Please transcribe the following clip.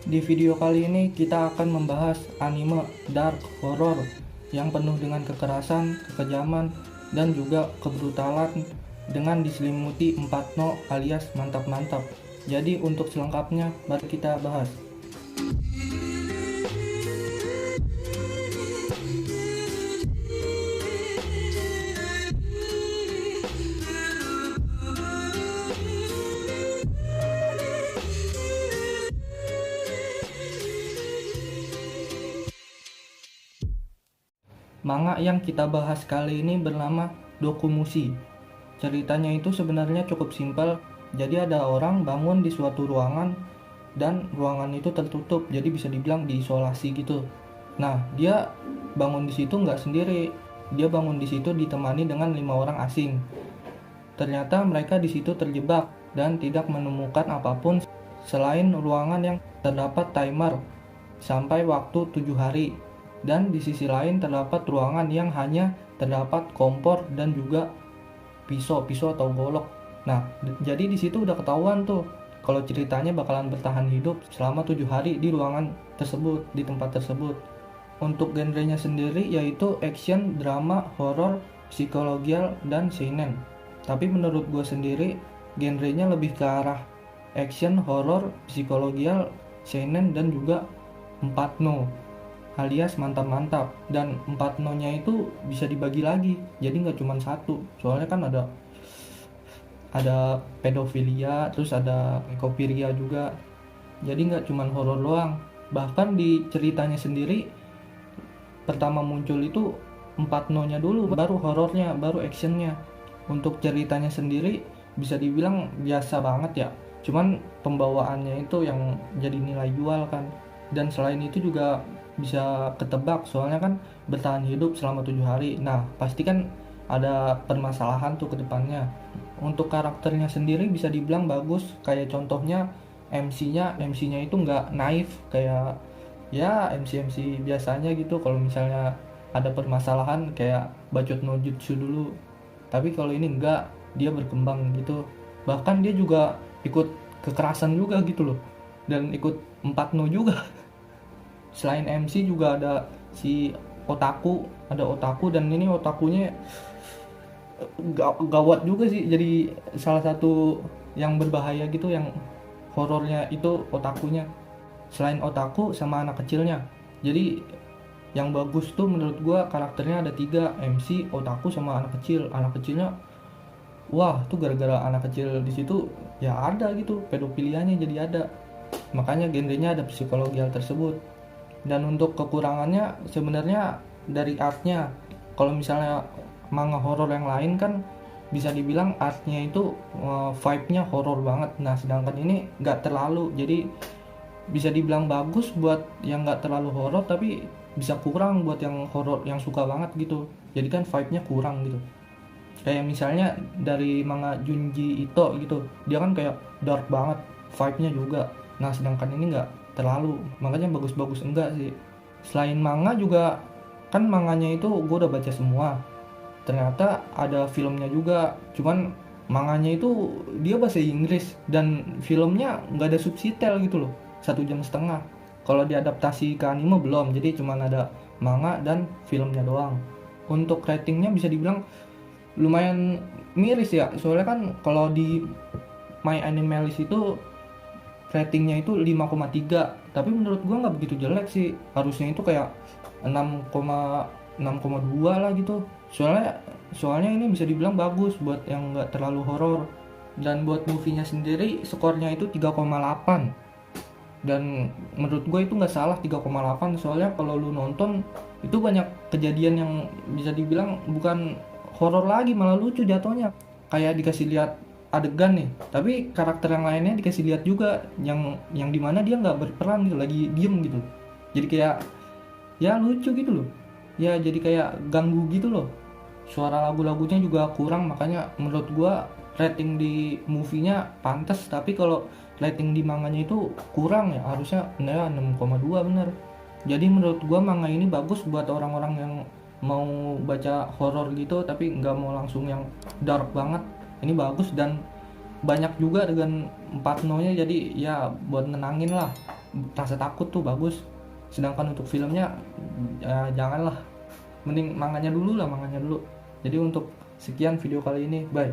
Di video kali ini kita akan membahas anime dark horror yang penuh dengan kekerasan, kekejaman, dan juga kebrutalan dengan diselimuti 4 no alias mantap-mantap. Jadi untuk selengkapnya mari kita bahas. Manga yang kita bahas kali ini bernama Dokumushi. Ceritanya itu sebenarnya cukup simpel. Jadi ada orang bangun di suatu ruangan dan ruangan itu tertutup, jadi bisa dibilang diisolasi gitu. Nah, dia bangun di situ nggak sendiri. Dia bangun di situ ditemani dengan 5 orang asing. Ternyata mereka di situ terjebak dan tidak menemukan apapun selain ruangan yang terdapat timer sampai waktu 7 hari. Dan di sisi lain terdapat ruangan yang hanya terdapat kompor dan juga pisau atau golok. Nah, jadi di situ udah ketahuan tuh kalau ceritanya bakalan bertahan hidup selama 7 hari di ruangan tersebut, di tempat tersebut. Untuk genrenya sendiri yaitu action, drama, horror, psikologial, dan seinen. Tapi menurut gue sendiri genrenya lebih ke arah action, horror, psikologial, seinen, dan juga 4 no alias mantap-mantap. Dan 4 no nya itu bisa dibagi lagi, jadi nggak cuma satu, soalnya kan ada pedofilia, terus ada ekopiria juga, jadi nggak cuma horor doang. Bahkan di ceritanya sendiri pertama muncul itu 4 no nya dulu, baru horornya, baru actionnya. Untuk ceritanya sendiri bisa dibilang biasa banget ya, cuman pembawaannya itu yang jadi nilai jual kan. Dan selain itu juga bisa ketebak, soalnya kan bertahan hidup selama 7 hari. Nah, pasti kan ada permasalahan tuh ke depannya. Untuk karakternya sendiri bisa dibilang bagus, kayak contohnya MC-nya itu nggak naif kayak ya MC biasanya gitu. Kalau misalnya ada permasalahan kayak bacot no jutsu dulu, tapi kalau ini enggak, dia berkembang gitu. Bahkan dia juga ikut kekerasan juga gitu loh, dan ikut 4 no juga. Selain MC juga ada si otaku, ada otaku, dan ini otakunya gawat juga sih, jadi salah satu yang berbahaya gitu. Yang horornya itu otakunya, selain otaku sama anak kecilnya. Jadi yang bagus tuh menurut gua karakternya ada 3, MC, otaku, sama anak kecil. Anak kecilnya wah, tuh gara-gara anak kecil di situ ya ada gitu pedofilianya, jadi ada, makanya genrenya ada psikologi hal tersebut. Dan untuk kekurangannya sebenarnya dari artnya. Kalau misalnya manga horor yang lain kan bisa dibilang artnya itu vibe-nya horor banget. Nah, sedangkan ini nggak terlalu, jadi bisa dibilang bagus buat yang nggak terlalu horor, tapi bisa kurang buat yang horor yang suka banget gitu. Jadi kan vibe-nya kurang gitu. Kayak misalnya dari manga Junji Ito gitu, dia kan kayak dark banget, vibe-nya juga. Nah, sedangkan ini nggak terlalu, makanya bagus-bagus enggak sih. Selain manga juga, kan manganya itu gue udah baca semua. Ternyata ada filmnya juga, cuman manganya itu dia bahasa Inggris dan filmnya nggak ada subtitle gitu loh, 1,5 jam. Kalau diadaptasi ke anime belum, jadi cuman ada manga dan filmnya doang. Untuk ratingnya bisa dibilang lumayan miris ya, soalnya kan kalau di My Animalist itu ratingnya itu 5,3, tapi menurut gua nggak begitu jelek sih. Harusnya itu kayak 6,2 lah gitu. Soalnya ini bisa dibilang bagus buat yang nggak terlalu horor. Dan buat movie-nya sendiri skornya itu 3,8. Dan menurut gue itu nggak salah 3,8, soalnya kalau lu nonton itu banyak kejadian yang bisa dibilang bukan horor lagi, malah lucu jatuhnya. Kayak dikasih lihat adegan nih, tapi karakter yang lainnya dikasih lihat juga yang dimana dia nggak berperan gitu, lagi diem gitu. Jadi kayak ya lucu gitu loh, ya jadi kayak ganggu gitu loh. Suara lagu-lagunya juga kurang, makanya menurut gua rating di movie-nya pantas, tapi kalau rating di manganya itu kurang ya, harusnya ya 6,2 bener. Jadi menurut gua manga ini bagus buat orang-orang yang mau baca horor gitu tapi nggak mau langsung yang dark banget. Ini bagus dan banyak juga dengan 4 no nya, jadi ya buat nenangin lah. rasa takut tuh bagus. Sedangkan untuk filmnya janganlah, mending manganya dulu lah, manganya dulu. Jadi untuk sekian video kali ini, bye.